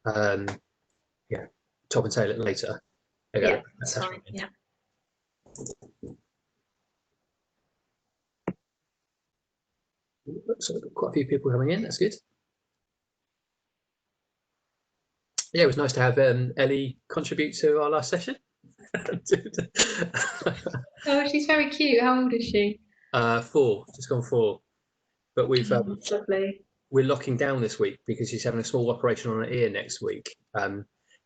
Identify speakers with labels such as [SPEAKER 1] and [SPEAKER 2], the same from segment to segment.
[SPEAKER 1] yeah, top and tail it later.
[SPEAKER 2] Yeah, that's fine. Yeah.
[SPEAKER 1] So we've got quite a few people coming in. That's good. Yeah, it was nice to have Ellie contribute to our last session.
[SPEAKER 2] Oh, she's very cute. How old is she?
[SPEAKER 1] 4, just gone 4. But we've
[SPEAKER 2] lovely.
[SPEAKER 1] We're locking down this week because she's having a small operation on her ear next week.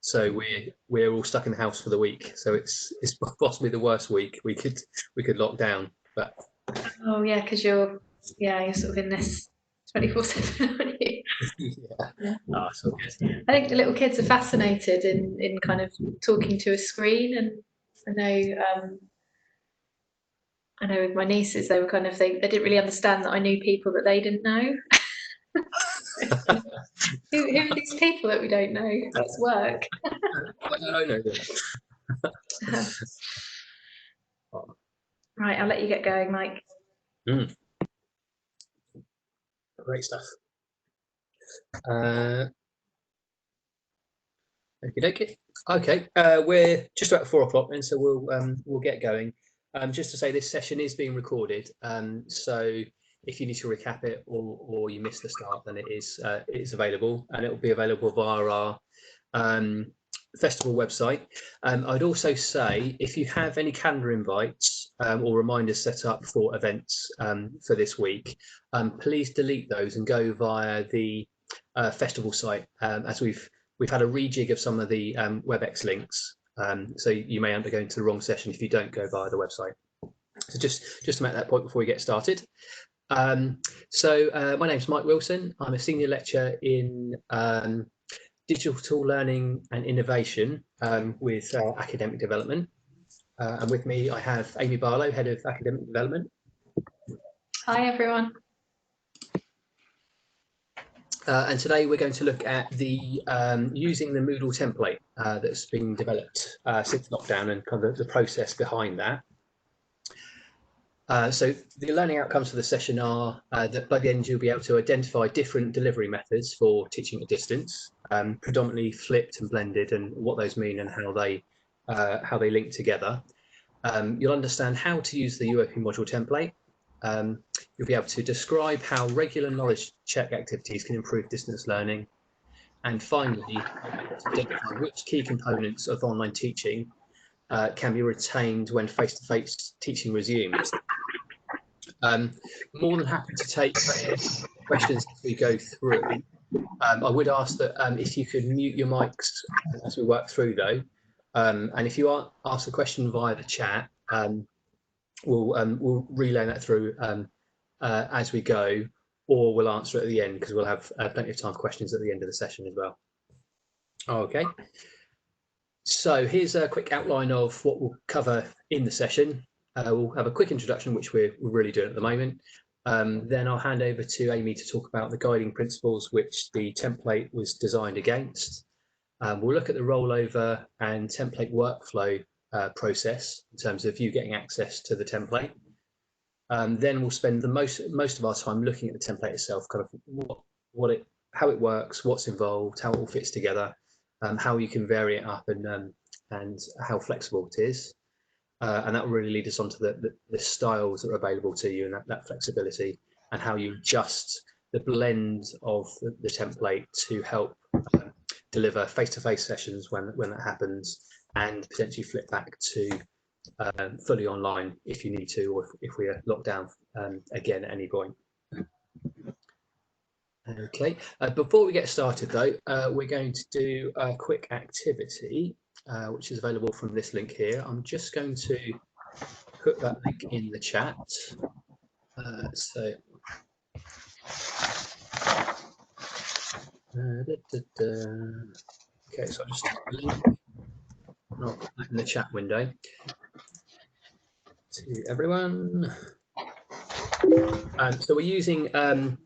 [SPEAKER 1] So we're all stuck in the house for the week. So it's possibly the worst week we could lock down. But
[SPEAKER 2] oh yeah, because you're sort of in this 24/7, aren't you?
[SPEAKER 1] Yeah. Oh, so good.
[SPEAKER 2] I think the little kids are fascinated in kind of talking to a screen, and I know with my nieces they were kind of they didn't really understand that I knew people that they didn't know. Who are these people that we don't know? That's work.
[SPEAKER 1] I don't know them.
[SPEAKER 2] Right, I'll let you get going, Mike.
[SPEAKER 1] Great stuff. Okay. We're just about 4 o'clock, and so we'll get going. Just to say, this session is being recorded. So if you need to recap it or you missed the start, then it is available, and it will be available via our festival website. I'd also say if you have any calendar invites or reminders set up for events for this week, please delete those and go via the festival site, as we've had a rejig of some of the WebEx links, so you may end up going to the wrong session if you don't go via the website. So just to make that point before we get started. My name's Mike Wilson. I'm a senior lecturer in digital learning and innovation with academic development. And with me, I have Amy Barlow, Head of Academic Development.
[SPEAKER 2] Hi, everyone.
[SPEAKER 1] And today we're going to look at the using the Moodle template that's been developed since lockdown and kind of the process behind that. So the learning outcomes for the session are that by the end you'll be able to identify different delivery methods for teaching at distance, predominantly flipped and blended, and what those mean and how they link together. You'll understand how to use the UOP module template. You'll be able to describe how regular knowledge check activities can improve distance learning. And finally, identify which key components of online teaching can be retained when face-to-face teaching resumes. More than happy to take questions as we go through. I would ask that if you could mute your mics as we work through, though. And if you ask a question via the chat, we'll relay that through as we go, or we'll answer it at the end because we'll have plenty of time for questions at the end of the session as well. Okay. So here's a quick outline of what we'll cover in the session. We'll have a quick introduction, which we're really doing at the moment. Then I'll hand over to Amy to talk about the guiding principles which the template was designed against. We'll look at the rollover and template workflow process in terms of you getting access to the template. Then we'll spend the most of our time looking at the template itself, kind of how it works, what's involved, how it all fits together, how you can vary it up, and how flexible it is. And that will really lead us on to the styles that are available to you, and that flexibility, and how you adjust the blend of the template to help deliver face-to-face sessions when that happens, and potentially flip back to fully online if you need to, or if we are locked down again at any point. Okay, before we get started though, we're going to do a quick activity which is available from this link here. I'm just going to put that link in the chat. Okay, so I'll just type the link, not in the chat window, to everyone. So we're using a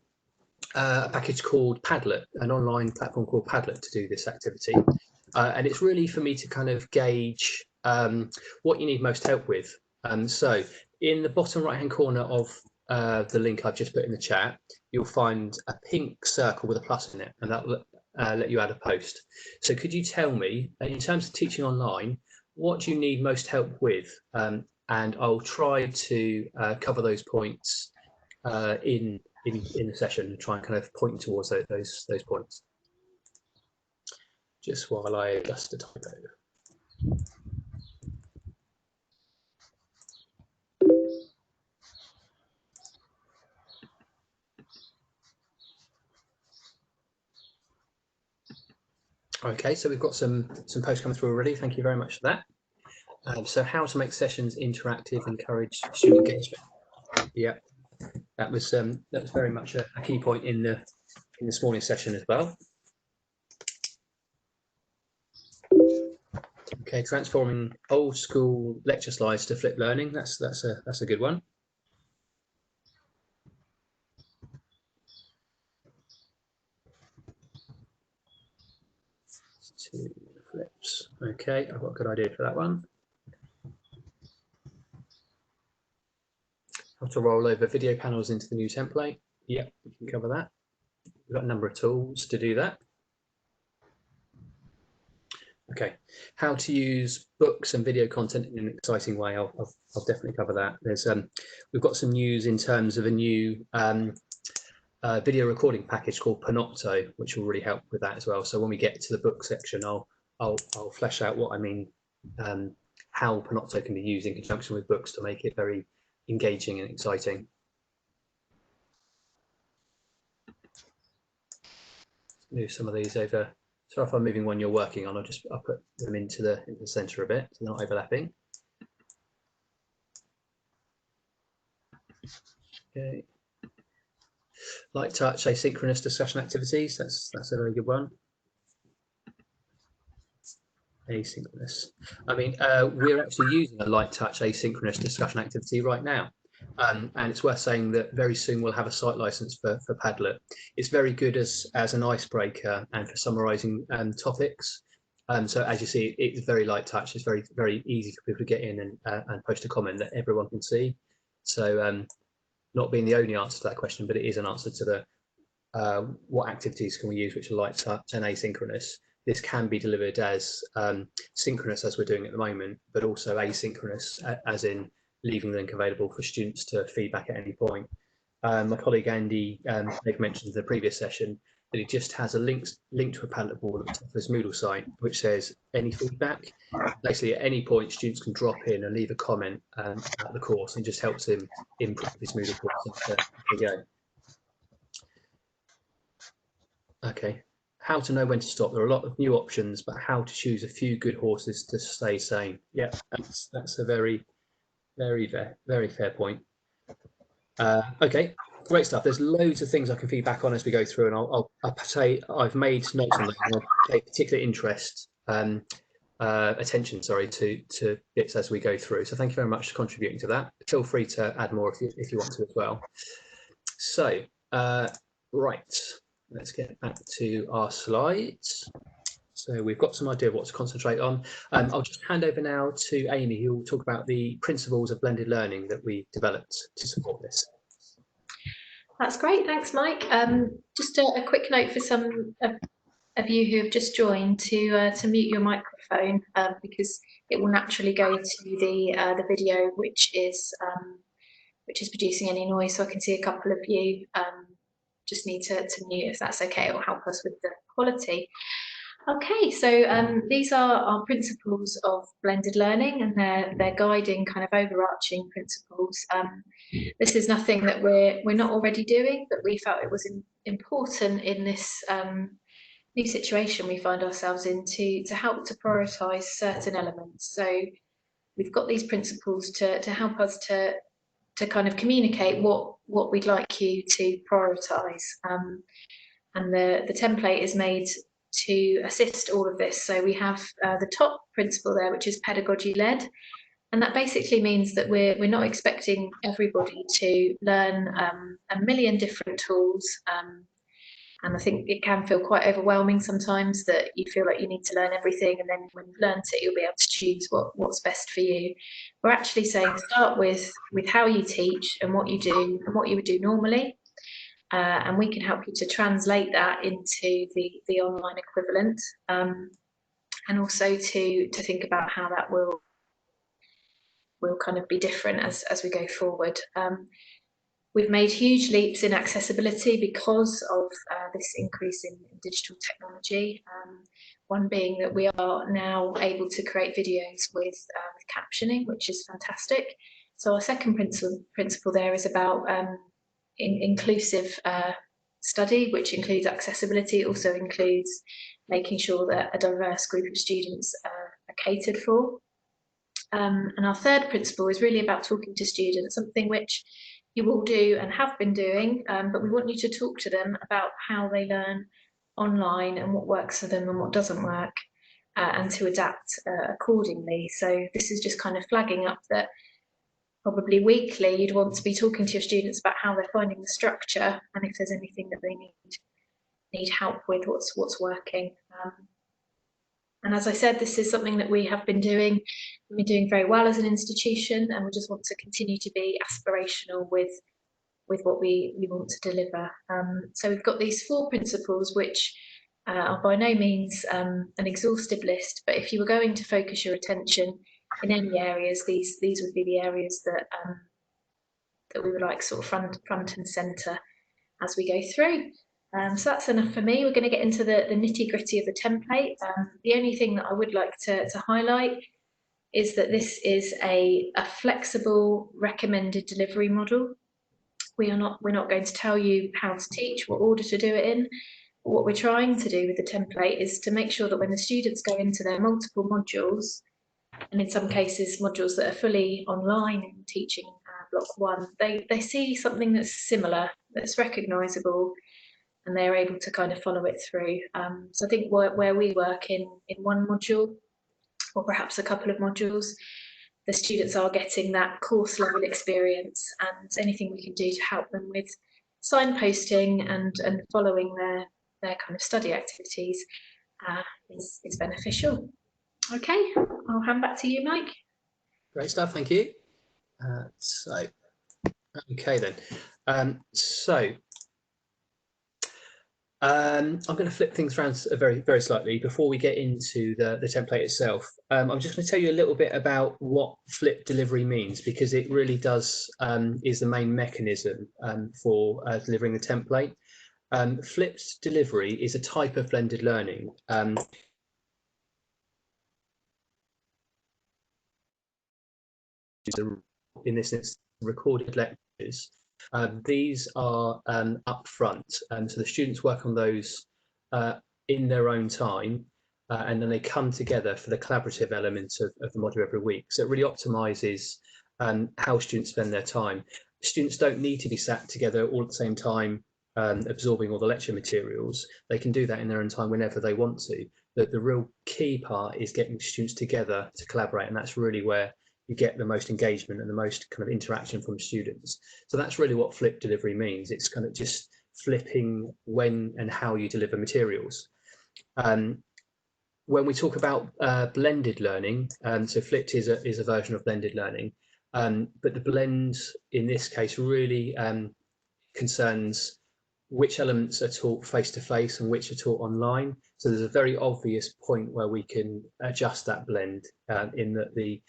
[SPEAKER 1] package called Padlet, an online platform called Padlet, to do this activity. And it's really for me to kind of gauge what you need most help with. So in the bottom right hand corner of the link I've just put in the chat, you'll find a pink circle with a plus in it, and let you add a post. So could you tell me, in terms of teaching online, what do you need most help with? And I'll try to cover those points in the session and try and kind of point towards those points. Just while I adjust the typo. Okay, so we've got some posts coming through already. Thank you very much for that. So how to make sessions interactive, encourage student engagement. Yeah, that was very much a key point in this morning's session as well. Okay, transforming old school lecture slides to flipped learning. That's a good one. Two flips. Okay, I've got a good idea for that one. How to roll over video panels into the new template. Yep, we can cover that. We've got a number of tools to do that. Okay, how to use books and video content in an exciting way. I'll definitely cover that. There's we've got some news in terms of a new video recording package called Panopto, which will really help with that as well. So when we get to the book section, I'll flesh out what I mean, how Panopto can be used in conjunction with books to make it very engaging and exciting. Move some of these over. So if I'm moving one you're working on, I'll put them into the center a bit, so they're not overlapping. Okay. Light touch asynchronous discussion activities. That's a very good one. Asynchronous. I mean, we're actually using a light touch asynchronous discussion activity right now. And it's worth saying that very soon we'll have a site license for Padlet. It's very good as an icebreaker and for summarizing topics. So as you see, it's very light touch. It's very easy for people to get in and post a comment that everyone can see. So not being the only answer to that question, but it is an answer to the what activities can we use which are light touch and asynchronous. This can be delivered as synchronous as we're doing at the moment, but also asynchronous, as in leaving the link available for students to feedback at any point. My colleague Andy mentioned in the previous session that he just has a link to a Padlet board at the top of his Moodle site, which says any feedback. Basically, at any point, students can drop in and leave a comment at the course, and just helps him improve his Moodle course. There we go. Okay. How to know when to stop. There are a lot of new options, but how to choose a few good horses to stay sane. Yeah, that's a very fair point. Okay, great stuff. There's loads of things I can feedback on as we go through, and I'll say I've made notes on those, and I'll pay particular interest, attention, sorry, to bits as we go through. So thank you very much for contributing to that. Feel free to add more if you want to as well. So right. Let's get back to our slides. So we've got some idea of what to concentrate on. I'll just hand over now to Amy, who will talk about the principles of blended learning that we developed to support this.
[SPEAKER 2] That's great, thanks Mike. Just a quick note for some of you who have just joined to mute your microphone, because it will naturally go to the video which is producing any noise. So I can see a couple of you just need to mute if that's okay. It will help us with the quality. Okay, so these are our principles of blended learning, and they're guiding kind of overarching principles. This is nothing that we're not already doing, but we felt it was important in this new situation we find ourselves in to help to prioritise certain elements. So we've got these principles to help us to kind of communicate what we'd like you to prioritise, and the template is made to assist all of this. So we have the top principle there, which is pedagogy led, and that basically means that we're not expecting everybody to learn a million different tools, and I think it can feel quite overwhelming sometimes that you feel like you need to learn everything, and then when you've learned it, you'll be able to choose what's best for you. We're actually saying start with how you teach and what you do and what you would do normally, and we can help you to translate that into the online equivalent, and also to think about how that will kind of be different as we go forward. We've made huge leaps in accessibility because of this increase in digital technology. One being that we are now able to create videos with captioning, which is fantastic. So our second principle there is about inclusive study, which includes accessibility. It also includes making sure that a diverse group of students are catered for. And our third principle is really about talking to students, something which you will do and have been doing, but we want you to talk to them about how they learn online and what works for them and what doesn't work, and to adapt accordingly. So this is just kind of flagging up that probably weekly you'd want to be talking to your students about how they're finding the structure and if there's anything that they need help with, what's working. And as I said, this is something that we have been doing. We've been doing very well as an institution, and we just want to continue to be aspirational with what we want to deliver. So we've got these 4 principles, which are by no means an exhaustive list, but if you were going to focus your attention in any areas, these would be the areas that that we would like sort of front and centre as we go through. So that's enough for me. We're going to get into the nitty-gritty of the template. The only thing that I would like to highlight is that this is a flexible recommended delivery model. We're not going to tell you how to teach, what order to do it in. What we're trying to do with the template is to make sure that when the students go into their multiple modules, and in some cases modules that are fully online in teaching block 1, they see something that's similar, that's recognisable, and they're able to kind of follow it through. So I think where we work in one module, or perhaps a couple of modules, the students are getting that course level experience, and anything we can do to help them with signposting and following their kind of study activities is beneficial. Okay, I'll hand back to you, Mike.
[SPEAKER 1] Great stuff, thank you. Okay then. I'm going to flip things around very, very slightly before we get into the template itself. I'm just going to tell you a little bit about what flipped delivery means, because it really does is the main mechanism for delivering the template. Flipped delivery is a type of blended learning. In this instance, recorded lectures. These are up front, so the students work on those in their own time, and then they come together for the collaborative elements of the module every week. So it really optimises how students spend their time. Students don't need to be sat together all at the same time, absorbing all the lecture materials. They can do that in their own time whenever they want to. The real key part is getting students together to collaborate, and that's really where you get the most engagement and the most kind of interaction from students. So that's really what flipped delivery means. It's kind of just flipping when and how you deliver materials. When we talk about blended learning, so flipped is a version of blended learning, but the blend in this case really concerns which elements are taught face-to-face and which are taught online. So there's a very obvious point where we can adjust that blend in that the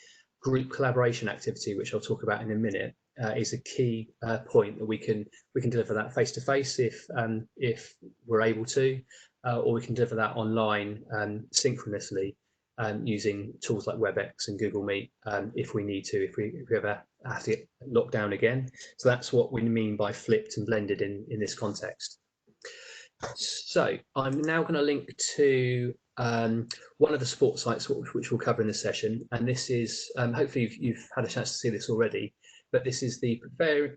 [SPEAKER 1] group collaboration activity, which I'll talk about in a minute, is a key point that we can deliver that face-to-face if we're able to, or we can deliver that online synchronously using tools like WebEx and Google Meet if we need to, if we ever have to get locked down again. So that's what we mean by flipped and blended in this context. So I'm now going to link to one of the support sites which we'll cover in this session, and this is hopefully you've had a chance to see this already, but this is the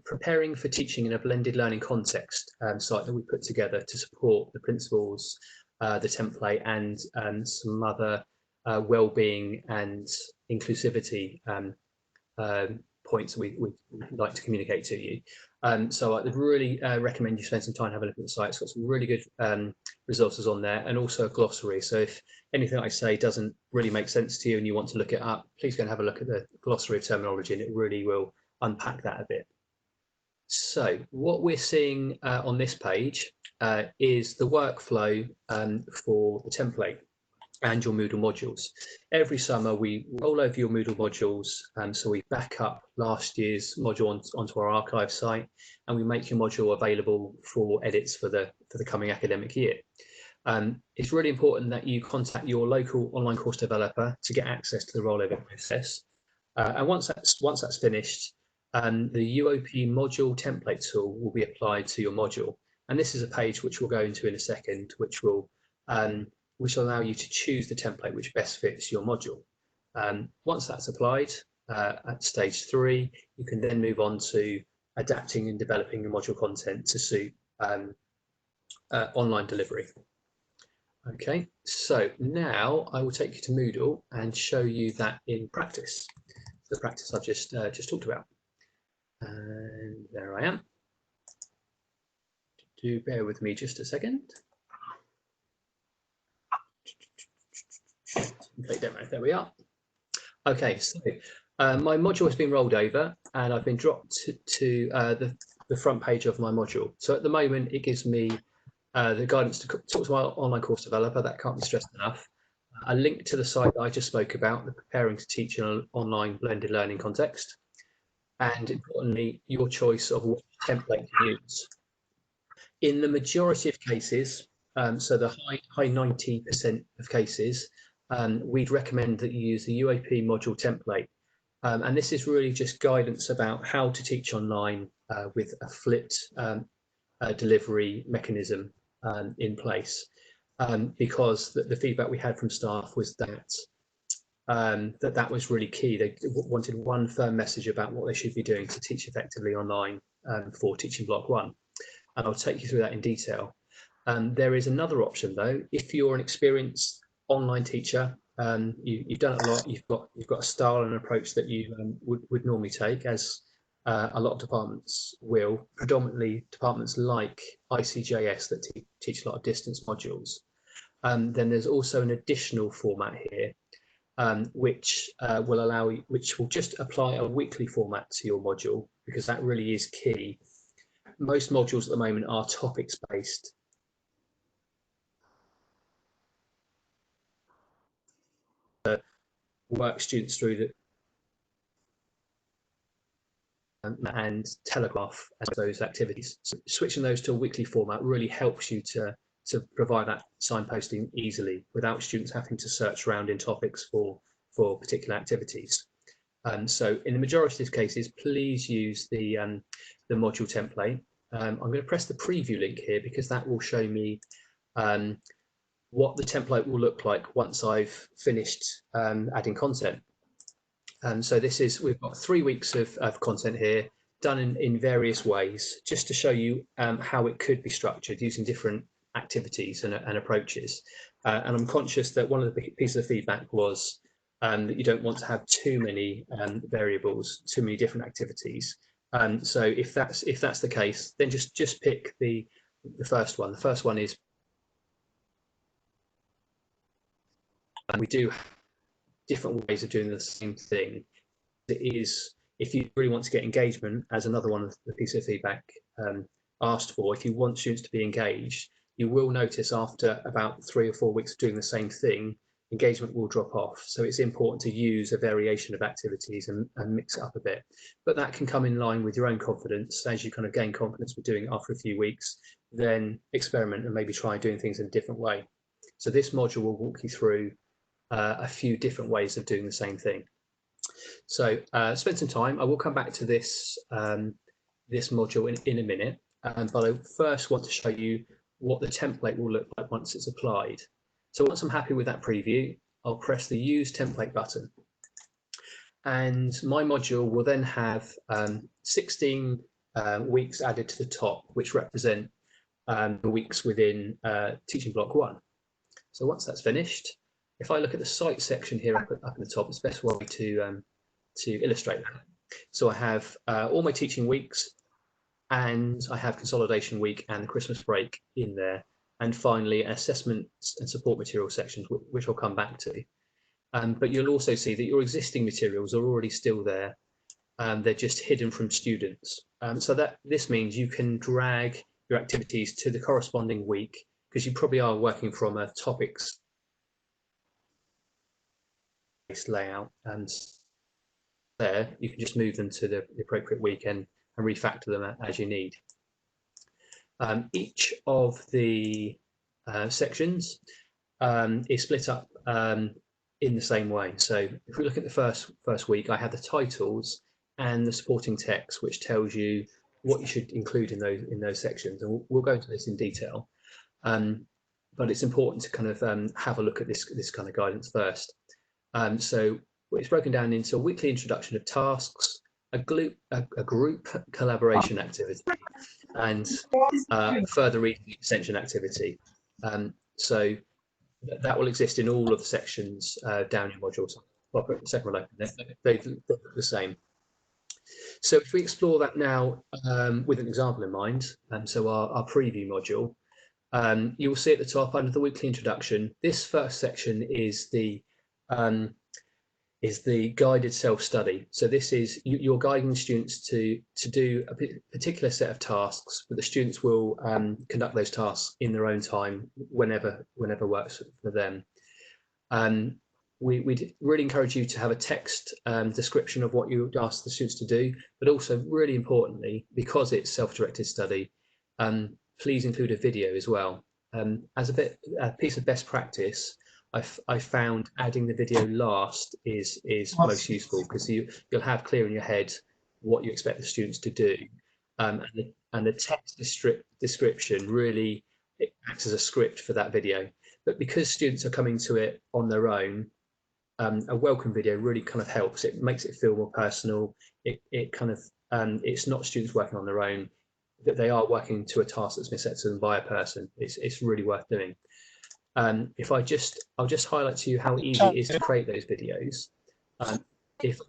[SPEAKER 1] preparing for teaching in a blended learning context site that we put together to support the principles, the template, and some other well-being and inclusivity points that we'd like to communicate to you. So I'd really recommend you spend some time and have a look at the site. It's got some really good resources on there, and also a glossary. So if anything I say doesn't really make sense to you and you want to look it up, please go and have a look at the glossary of terminology, and it really will unpack that a bit. So what we're seeing on this page is the workflow for the template and your Moodle modules. Every summer we roll over your Moodle modules, so we back up last year's module onto our archive site, and we make your module available for edits for the coming academic year. It's really important that you contact your local online course developer to get access to the rollover process. And once that's finished, the UOP module template tool will be applied to your module. And this is a page which we'll go into in a second, which will allow you to choose the template which best fits your module. Once that's applied at stage 3, you can then move on to adapting and developing your module content to suit online delivery. Okay, so now I will take you to Moodle and show you that in practice. The practice I've just talked about. And there I am. Do bear with me just a second. Template demo, there we are. Okay, so my module has been rolled over and I've been dropped to the front page of my module. So at the moment, it gives me the guidance to talk to my online course developer. That can't be stressed enough. A link to the site that I just spoke about, the preparing to teach in an online blended learning context, and importantly, your choice of what template to use. In the majority of cases, so the high 90% of cases, we'd recommend that you use the UOP module template. And this is really just guidance about how to teach online with a flipped delivery mechanism in place. Because the feedback we had from staff was that that was really key. They wanted one firm message about what they should be doing to teach effectively online for teaching block 1. And I'll take you through that in detail. There is another option though. If you're an experienced online teacher, you've done it a lot, you've got a style and approach that you would normally take, as a lot of departments will, predominantly departments like ICJS that teach a lot of distance modules. Then there's also an additional format here, which will just apply a weekly format to your module, because that really is key. Most modules at the moment are topics based. Work students through the and telegraph as those activities. So switching those to a weekly format really helps you to provide that signposting easily without students having to search around in topics for particular activities. So in the majority of cases, please use the module template. I'm going to press the preview link here because that will show me what the template will look like once I've finished adding content. So we've got 3 weeks of content here done in various ways, just to show you how it could be structured using different activities and approaches. And I'm conscious that one of the pieces of feedback was that you don't want to have too many variables, too many different activities. So if that's the case, then just pick the first one. The first one is we do have different ways of doing the same thing. It is, if you really want to get engagement, as another one of the pieces of feedback asked for, if you want students to be engaged, you will notice after about 3 or 4 weeks of doing the same thing, engagement will drop off. So it's important to use a variation of activities and mix it up a bit. But that can come in line with your own confidence. As you kind of gain confidence with doing it after a few weeks, then experiment and maybe try doing things in a different way. So this module will walk you through a few different ways of doing the same thing. So spend some time. I will come back to this this module in a minute, but I first want to show you what the template will look like once it's applied. So once I'm happy with that preview, I'll press the Use Template button. And my module will then have 16 weeks added to the top, which represent the weeks within teaching block 1. So once that's finished, if I look at the site section here up at the top, it's the best way to illustrate that. So I have all my teaching weeks, and I have consolidation week and the Christmas break in there. And finally, assessment and support material sections, which I'll come back to. But you'll also see that your existing materials are already still there. they're just hidden from students. So this means you can drag your activities to the corresponding week, because you probably are working from a topics layout, and there you can just move them to the appropriate week and refactor them as you need. Each of the sections is split up in the same way. So if we look at the first week, I have the titles and the supporting text, which tells you what you should include in those sections, and we'll go into this in detail. But it's important to kind of have a look at this kind of guidance first. So it's broken down into a weekly introduction of tasks, a group collaboration activity, and further reading extension activity. So that will exist in all of the sections down your modules. Second one open, they look the same. So if we explore that now with an example in mind, so our preview module, you will see at the top under the weekly introduction, this first section is the guided self-study. So this is you're guiding students to do a particular set of tasks, but the students will conduct those tasks in their own time, whenever works for them. We'd really encourage you to have a text description of what you ask the students to do, but also really importantly, because it's self-directed study, please include a video as well. As a piece of best practice, I found adding the video last is most useful, because you'll have clear in your head what you expect the students to do, and the text description really acts as a script for that video. But because students are coming to it on their own, a welcome video really kind of helps. It makes it feel more personal. It kind of it's not students working on their own, that they are working to a task that's been set to them by a person. It's really worth doing. I'll just highlight to you how easy it is to create those videos. If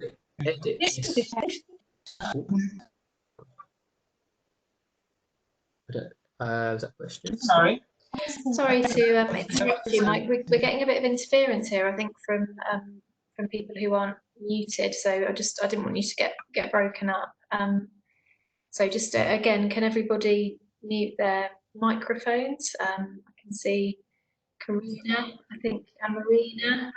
[SPEAKER 1] edit this, is that question?
[SPEAKER 2] Sorry to interrupt you, Mike. We're getting a bit of interference here, I think, from people who aren't muted. So I didn't want you to get broken up. So just again, can everybody mute their microphones? I can see Karina, I think, and Marina.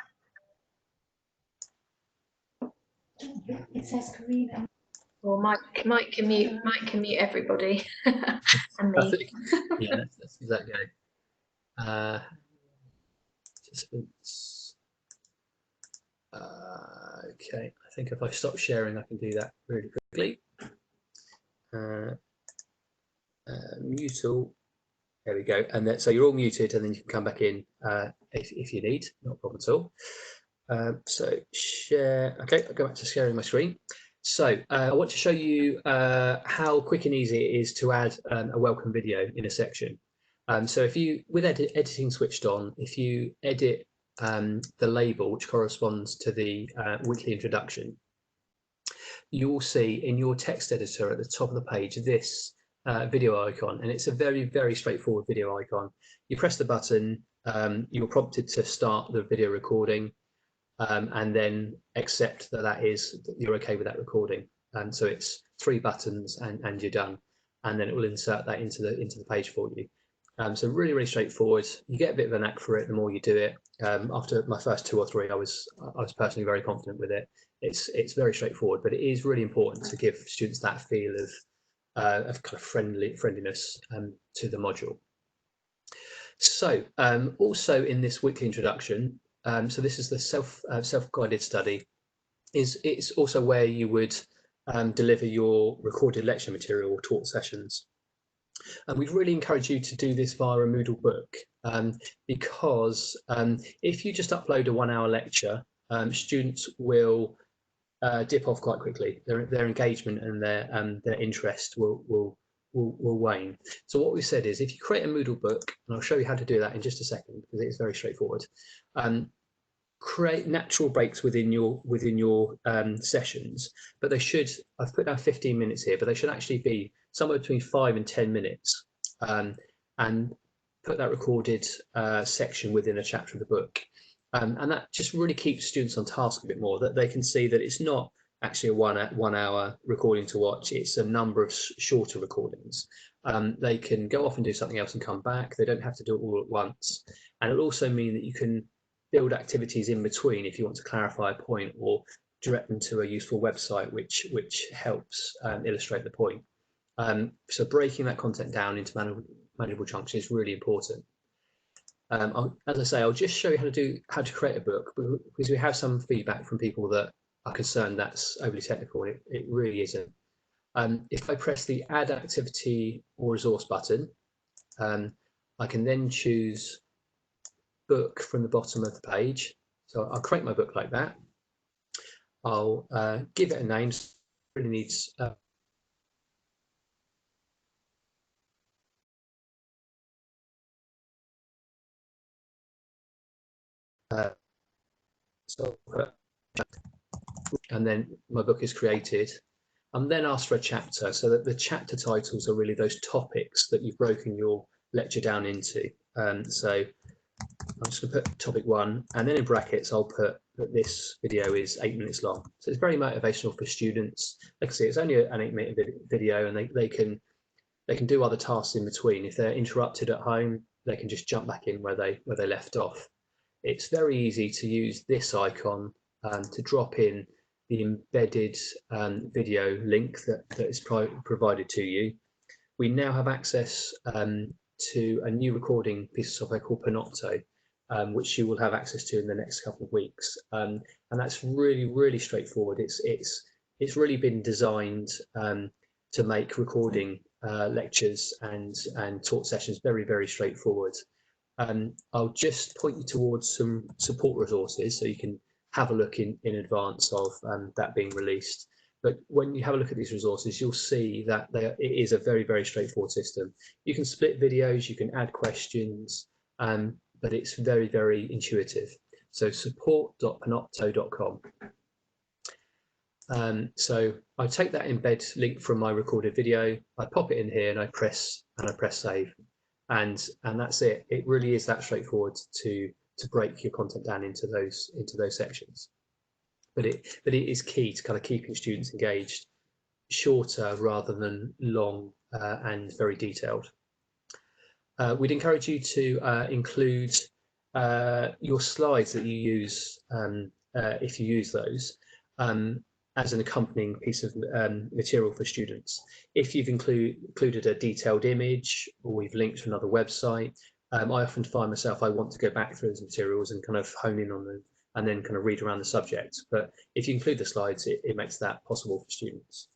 [SPEAKER 2] It says Karina. Or Mike can mute everybody and me.
[SPEAKER 1] I think, yeah, that's exactly it. Okay, I think if I stop sharing, I can do that really quickly. Moodle, there we go. And then, so you're all muted, and then you can come back in if you need, not a problem at all. So share, okay, I'll go back to sharing my screen. So I want to show you how quick and easy it is to add a welcome video in a section. So if you, with editing switched on, if you edit the label which corresponds to the weekly introduction, you will see in your text editor at the top of the page this video icon, and it's a very, very straightforward video icon. You press the button, you're prompted to start the video recording, and then accept that you're okay with that recording. And so it's 3 buttons and you're done, and then it will insert that into the page for you. So really, really straightforward. You get a bit of a knack for it the more you do it. After my first 2 or 3, I was personally very confident with it. It's very straightforward, but it is really important to give students that feel of kind of friendliness to the module. So also in this weekly introduction, so this is the self-guided study. It's also where you would deliver your recorded lecture material or taught sessions. And we'd really encourage you to do this via a Moodle book, because if you just upload a 1-hour lecture, students will dip off quite quickly. Their engagement and their interest will wane. So what we said is, if you create a Moodle book, and I'll show you how to do that in just a second, because it is very straightforward. Create natural breaks within your sessions, but they should, I've put down 15 minutes here, but they should actually be somewhere between 5 and 10 minutes, and put that recorded section within a chapter of the book. And that just really keeps students on task a bit more, that they can see that it's not actually a 1 hour recording to watch. It's a number of shorter recordings. They can go off and do something else and come back. They don't have to do it all at once. And it'll also mean that you can build activities in between if you want to clarify a point or direct them to a useful website which helps illustrate the point. So breaking that content down into manageable chunks is really important. As I say, I'll just show you how to create a book, because we have some feedback from people that are concerned that's overly technical. It really isn't. If I press the Add Activity or Resource button, I can then choose Book from the bottom of the page. So I'll create my book like that. I'll give it a name. So it really needs and then my book is created. I'm then asked for a chapter, so that the chapter titles are really those topics that you've broken your lecture down into. So I'm just going to put topic 1, and then in brackets I'll put that this video is 8 minutes long. So it's very motivational for students. Like I say, it's only an 8-minute video, and they can do other tasks in between. If they're interrupted at home, they can just jump back in where they left off. It's very easy to use this icon to drop in the embedded video link that is provided to you. We now have access to a new recording piece of software called Panopto, which you will have access to in the next couple of weeks. And that's really straightforward. It's really been designed to make recording lectures and talk sessions very straightforward. I'll just point you towards some support resources so you can have a look in advance of that being released. But when you have a look at these resources, you'll see that it is a very straightforward system. You can split videos, you can add questions, but it's very intuitive. So support.panopto.com. So I take that embed link from my recorded video, I pop it in here, and I press save, and that's it. It really is that straightforward to break your content down into those sections. But it is key to kind of keeping students engaged, shorter rather than long and very detailed. We'd encourage you to include your slides that you use, if you use those, as an accompanying piece of material for students. If you've included a detailed image, or we've linked to another website, I often find myself, I want to go back through those materials and kind of hone in on them and then kind of read around the subject. But if you include the slides, it makes that possible for students.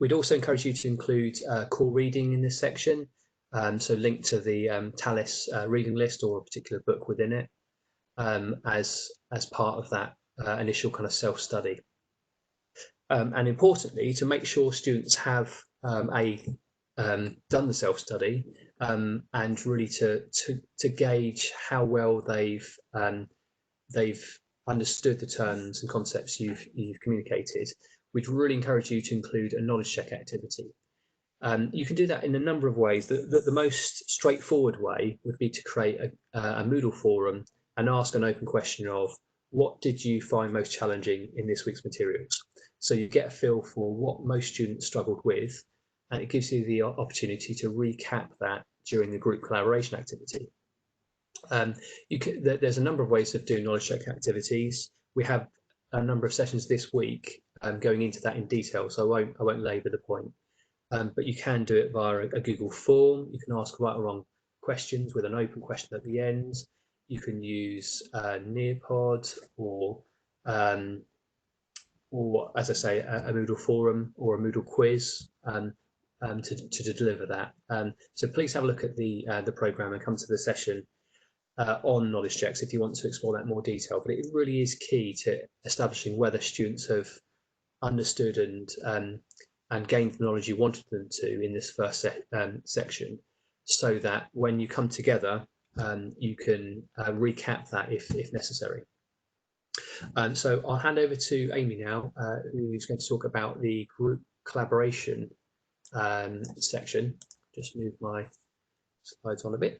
[SPEAKER 1] We'd also encourage you to include core reading in this section, so link to the TALIS reading list or a particular book within it, as part of that initial kind of self-study. And importantly, to make sure students have done the self-study, and really to gauge how well they've understood the terms and concepts you've communicated, we'd really encourage you to include a knowledge check activity. You can do that in a number of ways. The most straightforward way would be to create a Moodle forum and ask an open question of, what did you find most challenging in this week's materials? So you get a feel for what most students struggled with, and it gives you the opportunity to recap that during the group collaboration activity. There's a number of ways of doing knowledge check activities. We have a number of sessions this week going into that in detail, so I won't labour the point. But you can do it via a Google form. You can ask right or wrong questions with an open question at the end. You can use Nearpod or as I say, a Moodle forum or a Moodle quiz to deliver that. So please have a look at the programme and come to the session on knowledge checks if you want to explore that in more detail. But it really is key to establishing whether students have understood and gained the knowledge you wanted them to in this first section, so that when you come together, you can recap that if necessary. So I'll hand over to Amy now, who's going to talk about the group collaboration section. Just move my slides on a bit.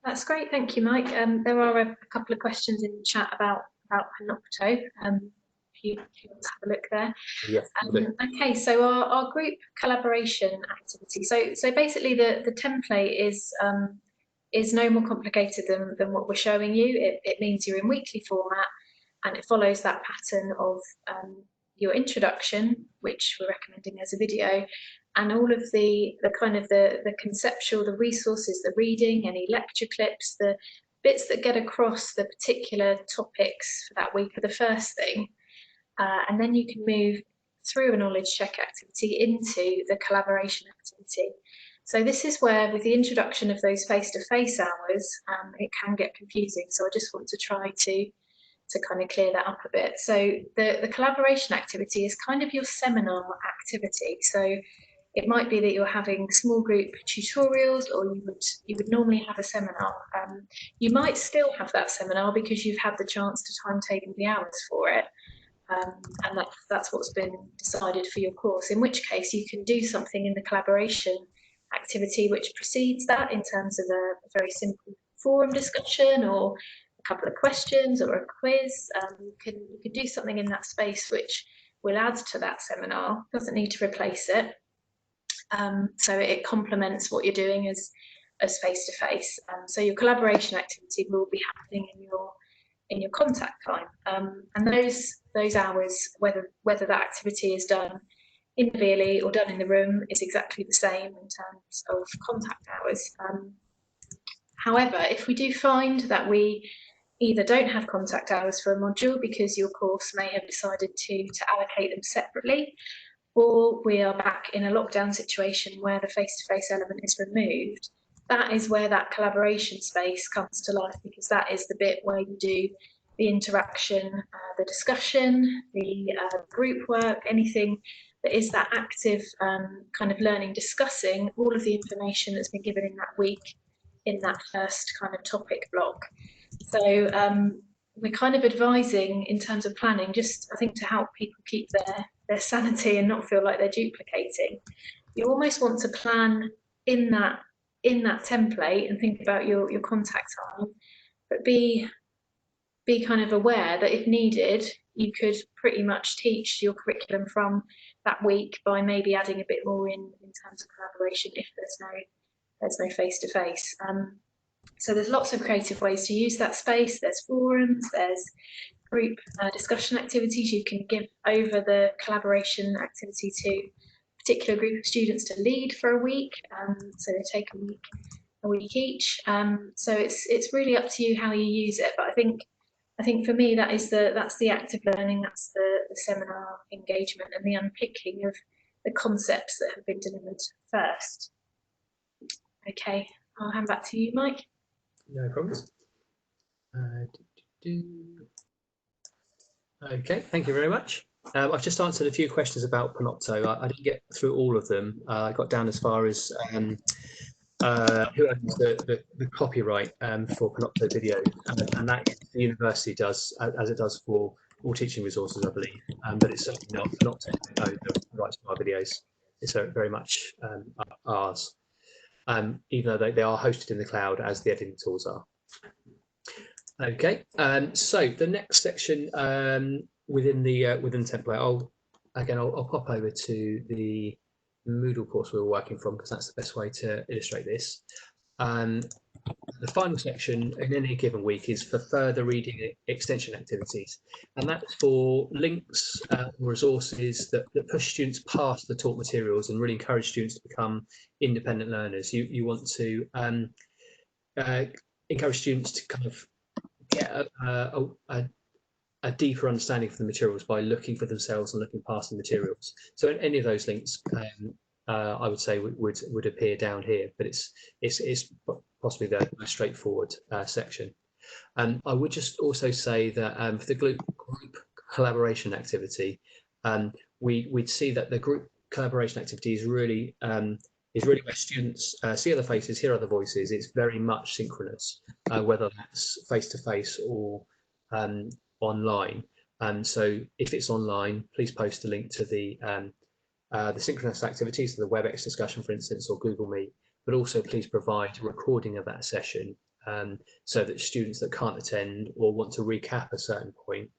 [SPEAKER 2] That's great, thank you, Mike. There are a couple of questions in the chat about Panopto. If you want to have a look there.
[SPEAKER 1] Yes.
[SPEAKER 2] Okay, so our group collaboration activity. So basically, the template is no more complicated than what we're showing you. It means you're in weekly format, and it follows that pattern of your introduction, which we're recommending as a video, and all of the kind of the conceptual, the resources, the reading, any lecture clips, the bits that get across the particular topics for that week are the first thing. And then you can move through a knowledge check activity into the collaboration activity. So this is where, with the introduction of those face-to-face hours, it can get confusing. So I just want to try to kind of clear that up a bit. So the collaboration activity is kind of your seminar activity. So it might be that you're having small group tutorials, or you would normally have a seminar. You might still have that seminar because you've had the chance to timetable the hours for it. And that's what's been decided for your course, in which case you can do something in the collaboration activity which precedes that, in terms of a very simple forum discussion or a couple of questions or a quiz. You can do something in that space which will add to that seminar, doesn't need to replace it. So it complements what you're doing as face-to-face. So your collaboration activity will be happening in your contact time, and those hours, whether that activity is done in the VLE or done in the room, is exactly the same in terms of contact hours. However, if we do find that we either don't have contact hours for a module because your course may have decided to allocate them separately, or we are back in a lockdown situation where the face-to-face element is removed, that is where that collaboration space comes to life, because that is the bit where you do the interaction, the discussion, the group work, anything that is that active kind of learning, discussing all of the information that's been given in that week in that first kind of topic block. So we're kind of advising, in terms of planning, just I think to help people keep their sanity and not feel like they're duplicating. You almost want to plan in that template and think about your contact time, but be kind of aware that if needed, you could pretty much teach your curriculum from that week by maybe adding a bit more in terms of collaboration if there's no face-to-face. So there's lots of creative ways to use that space. There's forums, there's group discussion activities. You can give over the collaboration activity to a particular group of students to lead for a week. So they take a week each. So it's really up to you how you use it. But I think for me that's the active learning, that's the seminar engagement and the unpicking of the concepts that have been delivered first. Okay, I'll hand back to you, Mike.
[SPEAKER 1] No problems. Okay, thank you very much. I've just answered a few questions about Panopto. I didn't get through all of them. I got down as far as who owns the copyright for Panopto video, and that the university does, as it does for all teaching resources, I believe. But it's certainly not Panopto who own the rights to our videos. It's very much ours, even though they are hosted in the cloud as the editing tools are. Okay, so the next section within the template, I'll pop over to the Moodle course we were working from, because that's the best way to illustrate this. The final section in any given week is for further reading extension activities, and that's for links, resources that push students past the taught materials and really encourage students to become independent learners. You want to encourage students to kind of get a deeper understanding of the materials by looking for themselves and looking past the materials. So any of those links, I would say would appear down here, but it's possibly the most straightforward section. I would just also say that for the group collaboration activity, we'd see that the group collaboration activity is really where students see other faces, hear other voices. It's very much synchronous, whether that's face-to-face or online. So if it's online, please post a link to the synchronous activities, so the WebEx discussion, for instance, or Google Meet, but also please provide a recording of that session so that students that can't attend or want to recap a certain point,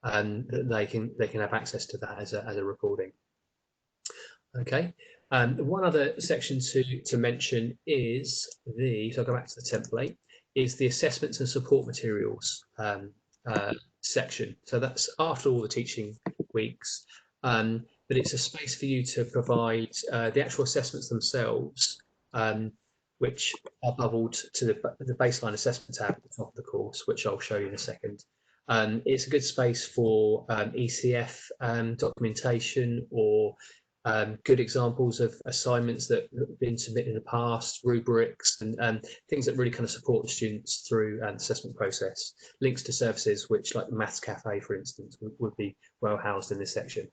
[SPEAKER 1] that they can have access to that as a recording. Okay. One other section to mention is so I'll go back to the template, is the assessments and support materials section. So that's after all the teaching weeks, but it's a space for you to provide the actual assessments themselves, which are bubbled to the baseline assessment tab at the top of the course, which I'll show you in a second. It's a good space for ECF documentation, or good examples of assignments that have been submitted in the past, rubrics, and things that really kind of support the students through the assessment process. Links to services which, like the Maths Cafe, for instance, would be well housed in this section.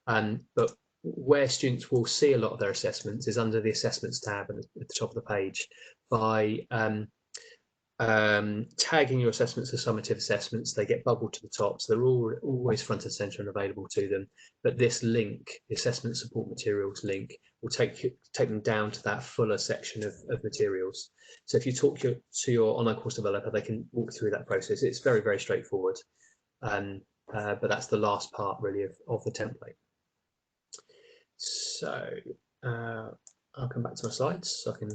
[SPEAKER 1] But where students will see a lot of their assessments is under the assessments tab at the top of the page, by tagging your assessments as summative assessments. They get bubbled to the top, so they're always front and center and available to them. But this link, the assessment support materials link, will take them down to that fuller section of materials. So if you talk to your online course developer, they can walk through that process. It's very, very straightforward. But that's the last part really of the template. So I'll come back to my slides so I can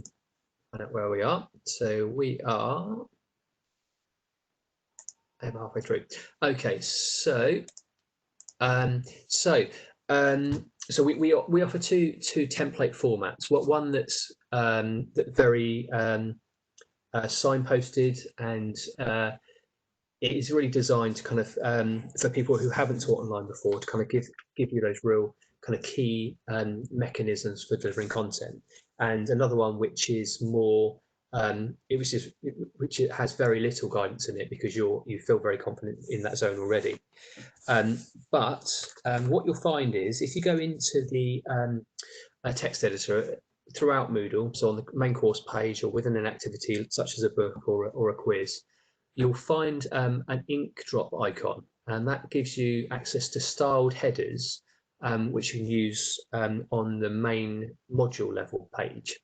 [SPEAKER 1] find out where we are. So we are halfway through. Okay, so we offer two template formats. One that's very signposted, and it is really designed to kind of for people who haven't taught online before, to kind of give you those real kind of key mechanisms for delivering content. And another one which is more which has very little guidance in it, because you feel very confident in that zone already. But what you'll find is, if you go into the text editor throughout Moodle, so on the main course page or within an activity such as a book or a quiz, you'll find an ink drop icon, and that gives you access to styled headers, which you can use on the main module level page.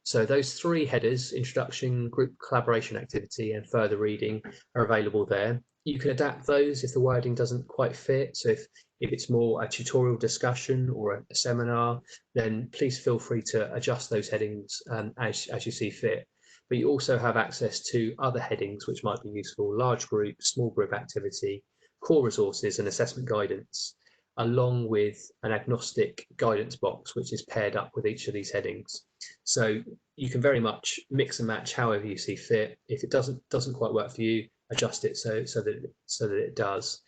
[SPEAKER 1] So those three headers, introduction, group collaboration activity, and further reading, are available there. You can adapt those if the wording doesn't quite fit. So if it's more a tutorial discussion or a seminar, then please feel free to adjust those headings as you see fit. But you also have access to other headings which might be useful: large group, small group activity, core resources, and assessment guidance, along with an agnostic guidance box which is paired up with each of these headings. So you can very much mix and match however you see fit. If it doesn't quite work for you, adjust it so that it does.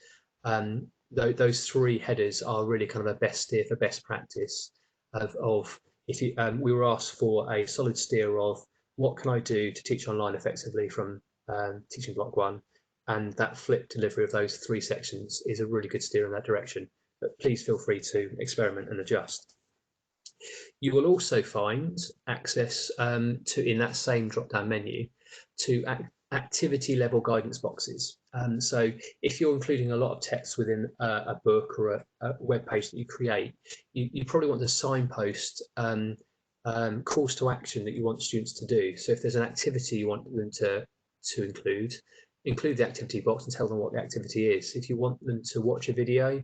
[SPEAKER 1] Those three headers are really kind of a best steer for best practice of if you we were asked for a solid steer of what can I do to teach online effectively from teaching block 1, and that flipped delivery of those three sections is a really good steer in that direction. But please feel free to experiment and adjust. You will also find access in that same drop-down menu to activity level guidance boxes. So if you're including a lot of text within a book or a web page that you create, you probably want to signpost calls to action that you want students to do. So if there's an activity you want them to include the activity box and tell them what the activity is. If you want them to watch a video,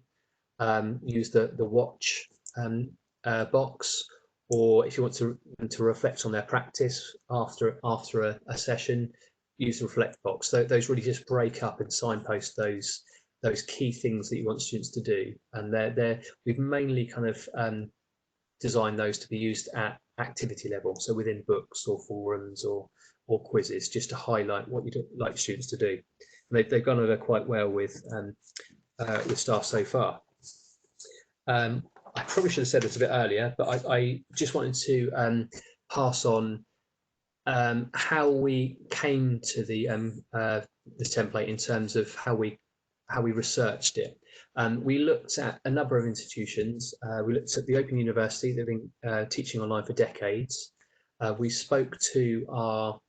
[SPEAKER 1] use the watch box, or if you want them to reflect on their practice after a session, use the reflect box. So those really just break up and signpost those key things that you want students to do, and we've mainly kind of designed those to be used at activity level, so within books or forums or quizzes, just to highlight what you'd like students to do. And they've gone over quite well with staff so far. I probably should have said this a bit earlier, but I just wanted to pass on how we came to the template in terms of how we researched it. We looked at a number of institutions. We looked at the Open University. They've been teaching online for decades. We spoke to our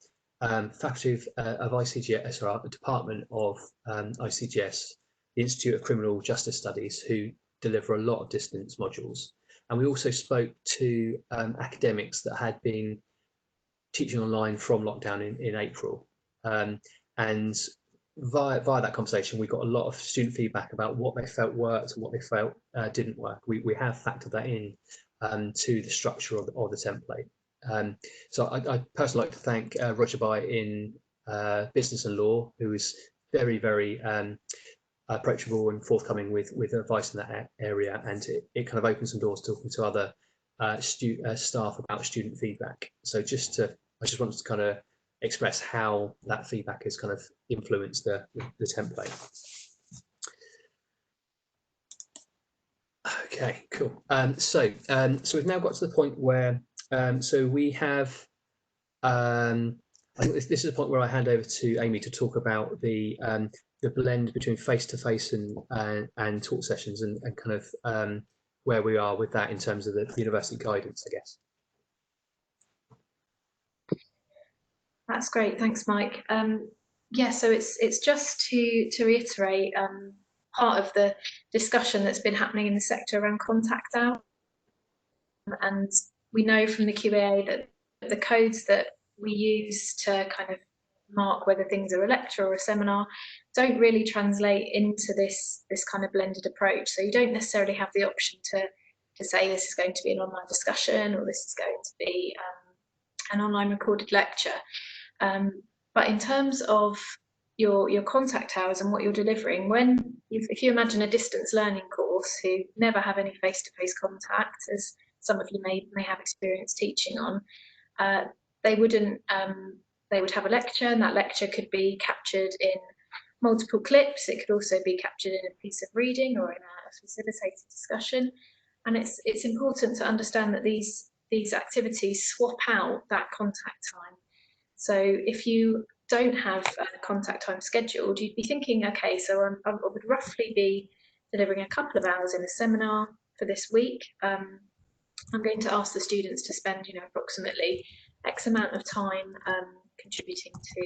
[SPEAKER 1] faculty of ICGS, or our department of ICGS, the Institute of Criminal Justice Studies, who deliver a lot of distance modules. And we also spoke to academics that had been teaching online from lockdown in April. And via that conversation, we got a lot of student feedback about what they felt worked and what they felt didn't work. We have factored that in to the structure of the template. So I personally like to thank Roger Bai in Business and Law, who is very, very approachable and forthcoming with advice in that area, and it kind of opens some doors talking to other staff about student feedback. So I just wanted to kind of express how that feedback has kind of influenced the template. Okay, cool. So we've now got to the point where so we have. I think this is a point where I hand over to Amy to talk about the blend between face-to-face and talk sessions and kind of where we are with that in terms of the university guidance, I guess.
[SPEAKER 2] That's great, thanks, Mike. Yeah, so it's just to reiterate part of the discussion that's been happening in the sector around contact hours, and we know from the QAA that the codes that we use to kind of mark whether things are a lecture or a seminar don't really translate into this kind of blended approach. So you don't necessarily have the option to say this is going to be an online discussion or this is going to be an online recorded lecture. But in terms of your contact hours and what you're delivering, if you imagine a distance learning course who never have any face-to-face contact, as some of you may have experience teaching on, they would have a lecture, and that lecture could be captured in multiple clips. It could also be captured in a piece of reading or in a facilitated discussion. And it's important to understand that these activities swap out that contact time. So if you don't have contact time scheduled, you'd be thinking, okay, so I would roughly be delivering a couple of hours in a seminar for this week. I'm going to ask the students to spend, approximately X amount of time contributing to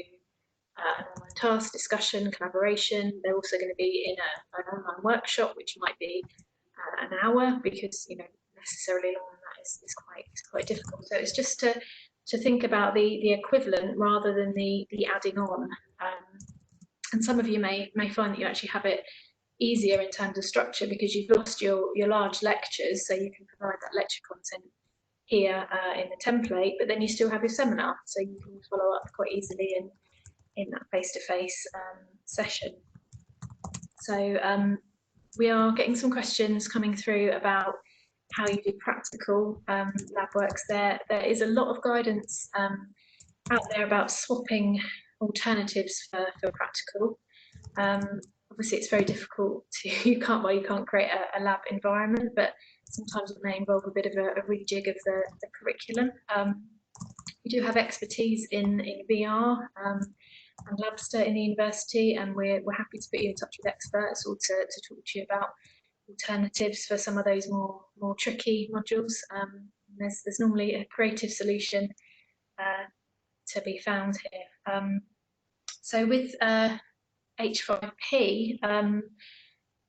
[SPEAKER 2] an online task, discussion, collaboration. They're also going to be in an online workshop, which might be an hour, because necessarily longer than that is quite difficult. So it's just to think about the equivalent rather than the adding on. And some of you may find that you actually have it easier in terms of structure because you've lost your large lectures, so you can provide that lecture content here in the template, but then you still have your seminar, so you can follow up quite easily in that face-to-face session. So we are getting some questions coming through about how you do practical lab works. There is a lot of guidance out there about swapping alternatives for practical. Obviously, it's very difficult you can't create a lab environment, but sometimes it may involve a bit of a rejig of the curriculum. We do have expertise in VR and Labster in the university, and we're happy to put you in touch with experts or to talk to you about alternatives for some of those more tricky modules. There's normally a creative solution to be found here. So with H5P,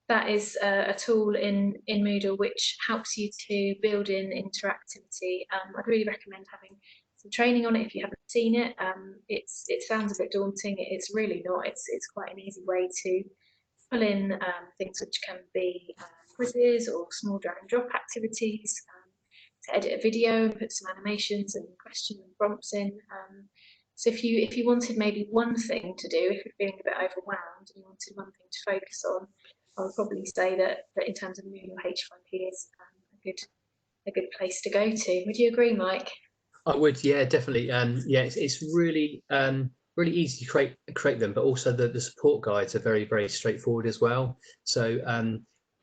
[SPEAKER 2] that is a tool in Moodle which helps you to build in interactivity. I'd really recommend having some training on it if you haven't seen it. It sounds a bit daunting. It's really not. It's quite an easy way to pull in things which can be quizzes or small drag and drop activities, to edit a video and put some animations and questions and prompts in. So if you wanted maybe one thing to do, if you're feeling a bit overwhelmed and you wanted one thing to focus on, I would probably say that in terms of Moodle, H5P is a good place to go to. Would you agree, Mike?
[SPEAKER 1] I would, yeah, definitely. Yeah, it's really really easy to create them, but also the support guides are very, very straightforward as well. So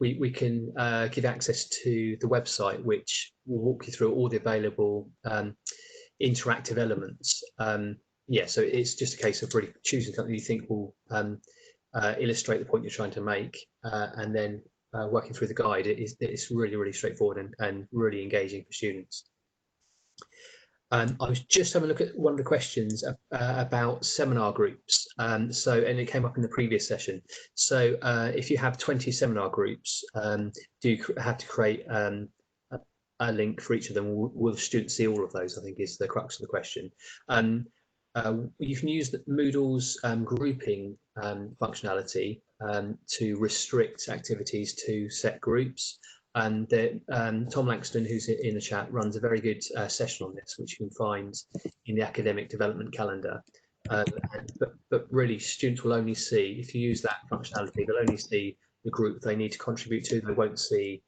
[SPEAKER 1] we can give access to the website, which will walk you through all the available interactive elements. Yeah, so it's just a case of really choosing something you think will illustrate the point you're trying to make, and then working through the guide. It's really, really straightforward and really engaging for students. I was just having a look at one of the questions about seminar groups. And it came up in the previous session. So if you have 20 seminar groups, do you have to create a link for each of them? Will the students see all of those? I think is the crux of the question. you can use the Moodle's grouping functionality to restrict activities to set groups. And Tom Langston, who's in the chat, runs a very good session on this, which you can find in the academic development calendar. But really, students will only see, if you use that functionality, they'll only see the group they need to contribute to. They won't see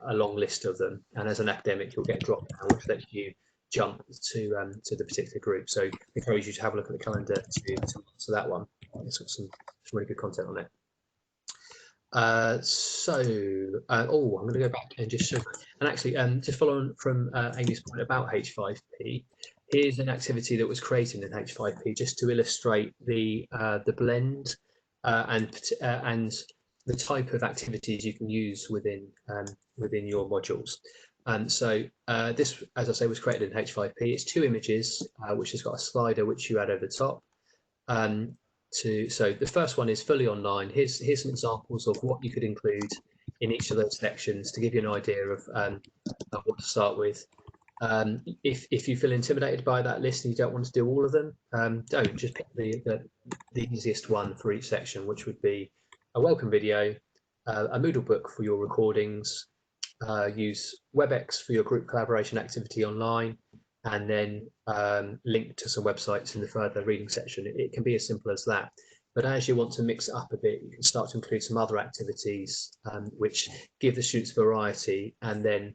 [SPEAKER 1] a long list of them. And as an academic, you'll get drop down, which lets you jump to the particular group. So I encourage you to have a look at the calendar to answer that one. It's got some really good content on it. I'm going to go back and just show, and actually just following from Amy's point about H5P, here's an activity that was created in H5P just to illustrate the blend and the type of activities you can use within your modules. And so this, as I say, was created in H5P. It's 2 images, which has got a slider which you add over the top. So the first one is fully online. Here's some examples of what you could include in each of those sections to give you an idea of what to start with. If you feel intimidated by that list and you don't want to do all of them, don't, just pick the easiest one for each section, which would be a welcome video, a Moodle book for your recordings, use WebEx for your group collaboration activity online, and then link to some websites in the further reading section. It can be as simple as that. But as you want to mix it up a bit, you can start to include some other activities which give the students variety. And then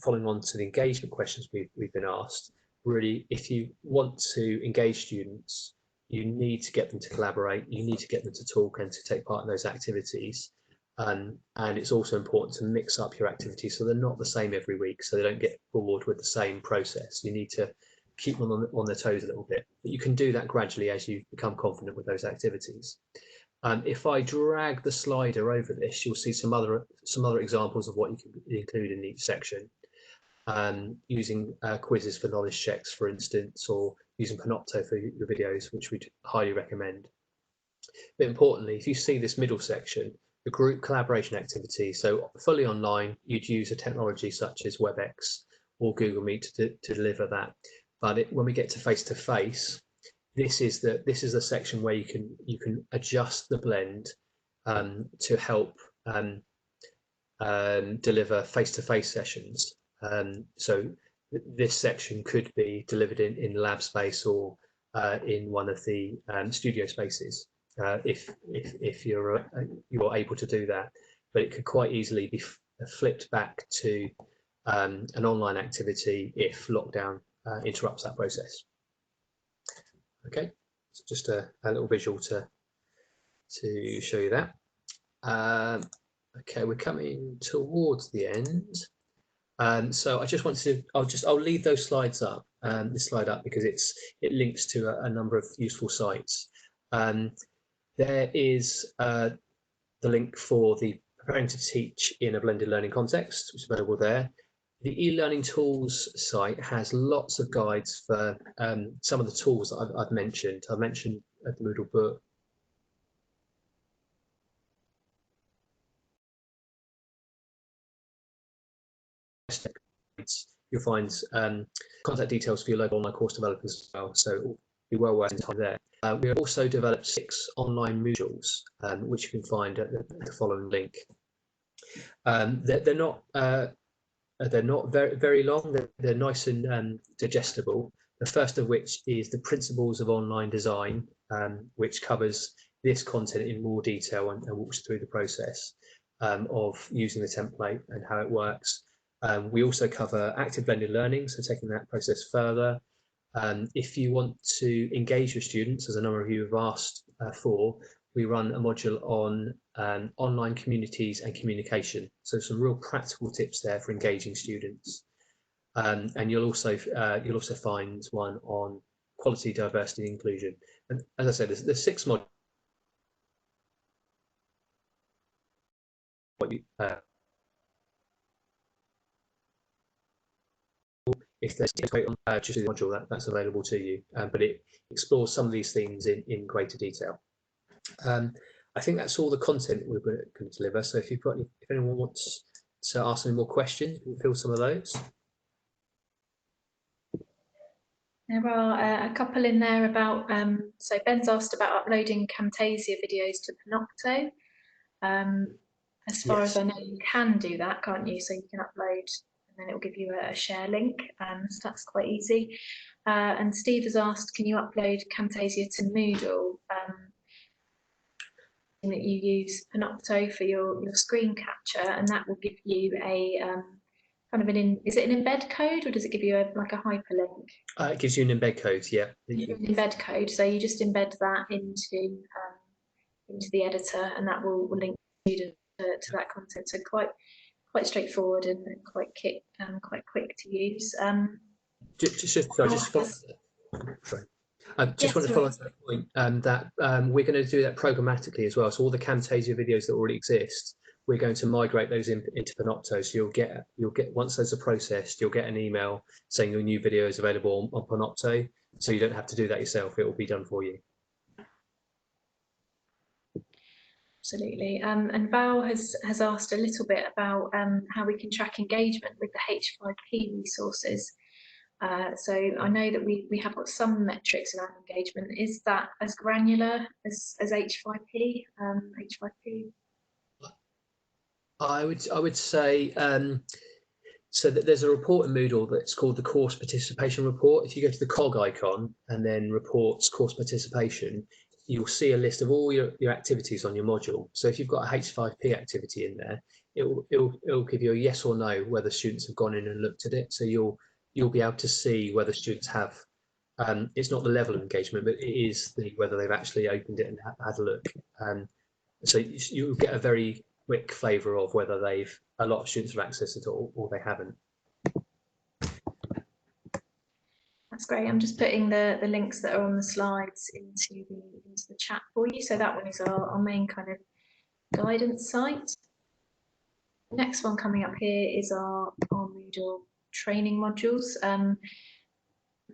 [SPEAKER 1] following on to the engagement questions we've been asked, really, if you want to engage students, you need to get them to collaborate, you need to get them to talk and to take part in those activities. And it's also important to mix up your activities so they're not the same every week, so they don't get bored with the same process. You need to keep them on their toes a little bit, but you can do that gradually as you become confident with those activities. If I drag the slider over this, you'll see some other examples of what you can include in each section, using quizzes for knowledge checks, for instance, or using Panopto for your videos, which we'd highly recommend. But importantly, if you see this middle section, the group collaboration activity, so fully online, you'd use a technology such as WebEx or Google Meet to deliver that. But when we get to face-to-face, this is the section where you can adjust the blend to help deliver face-to-face sessions. So this section could be delivered in lab space or in one of the studio spaces. If you're able to do that, but it could quite easily be flipped back to an online activity if lockdown interrupts that process. Okay, so just a little visual to show you that. Okay, we're coming towards the end. So I just want to, I'll leave those slides up, this slide up, because it links to a number of useful sites. There is the link for the Preparing to Teach in a Blended Learning Context, which is available there. The e-learning tools site has lots of guides for some of the tools that I've mentioned. I mentioned the Moodle book. You'll find contact details for your local online course developers as well, so it'll be well worth your time there. We have also developed 6 online modules, which you can find at the following link. They're not very long. They're nice and digestible. The first of which is the Principles of Online Design, which covers this content in more detail and walks through the process of using the template and how it works. We also cover active blended learning, so taking that process further. If you want to engage with students, as a number of you have asked for, we run a module on online communities and communication. So some real practical tips there for engaging students. And you'll also find one on quality, diversity, and inclusion. And as I said, there's 6 modules. If there's on just the module that's available to you, but it explores some of these things in greater detail. I think that's all the content we're going to deliver. So if anyone wants to ask any more questions, we'll fill some of those.
[SPEAKER 2] There are a couple in there about, so Ben's asked about uploading Camtasia videos to Panopto. As far as I know, you can do that, can't you? So you can upload and then it will give you a share link, so that's quite easy. And Steve has asked, can you upload Camtasia to Moodle? That you use Panopto for your screen capture, and that will give you a kind of is it an embed code, or does it give you like a hyperlink?
[SPEAKER 1] It gives you an embed code, yeah.
[SPEAKER 2] An embed code, so you just embed that into the editor, and that will link you to that content. So quite straightforward and quite quick to use.
[SPEAKER 1] Just follow. Sorry. I just want to follow that point that we're going to do that programmatically as well. So all the Camtasia videos that already exist, we're going to migrate those into Panopto. So you'll get once those are processed, you'll get an email saying your new video is available on Panopto. So you don't have to do that yourself; it will be done for you.
[SPEAKER 2] Absolutely. And Val has asked a little bit about how we can track engagement with the H5P resources. So I know that we have got some metrics around engagement. Is that as granular as H5P? H5P?
[SPEAKER 1] I would say so that there's a report in Moodle that's called the course participation report. If you go to the cog icon and then reports course participation, you'll see a list of all your activities on your module. So if you've got a H5P activity in there, it'll give you a yes or no whether students have gone in and looked at it. So you'll be able to see whether students have. It's not the level of engagement, but it is whether they've actually opened it and had a look. So you'll get a very quick flavour of whether a lot of students have accessed it or they haven't.
[SPEAKER 2] That's great. I'm just putting the links that are on the slides into the chat for you. So that one is our main kind of guidance site. The next one coming up here is our Moodle training modules. The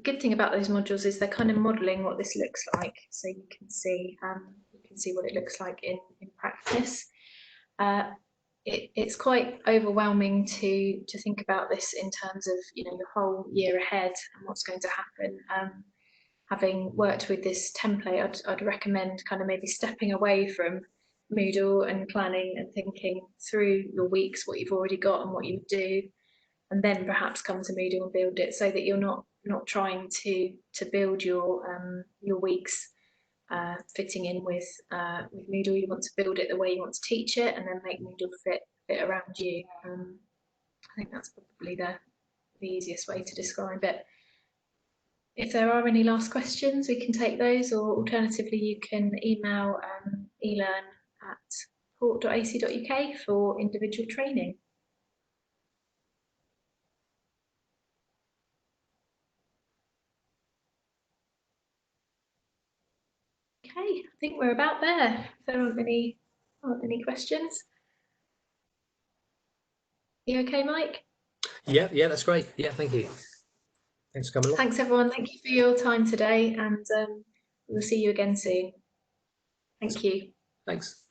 [SPEAKER 2] good thing about those modules is they're kind of modelling what this looks like, so you can see what it looks like in practice. It's quite overwhelming to think about this in terms of your whole year ahead and what's going to happen. Having worked with this template, I'd recommend kind of maybe stepping away from Moodle and planning and thinking through your weeks, what you've already got and what you would do, and then perhaps come to Moodle and build it, so that you're not trying to build your weeks fitting in with Moodle. You want to build it the way you want to teach it, and then make Moodle fit around you. I think that's probably the easiest way to describe it. If there are any last questions, we can take those, or alternatively you can email elearn@port.ac.uk for individual training. Okay, I think we're about there. If there aren't any questions. You okay, Mike?
[SPEAKER 1] Yeah, that's great. Yeah, thank you. Thanks for coming along.
[SPEAKER 2] Thanks, everyone. Thank you for your time today, and we'll see you again soon. Thank you.
[SPEAKER 1] Thanks.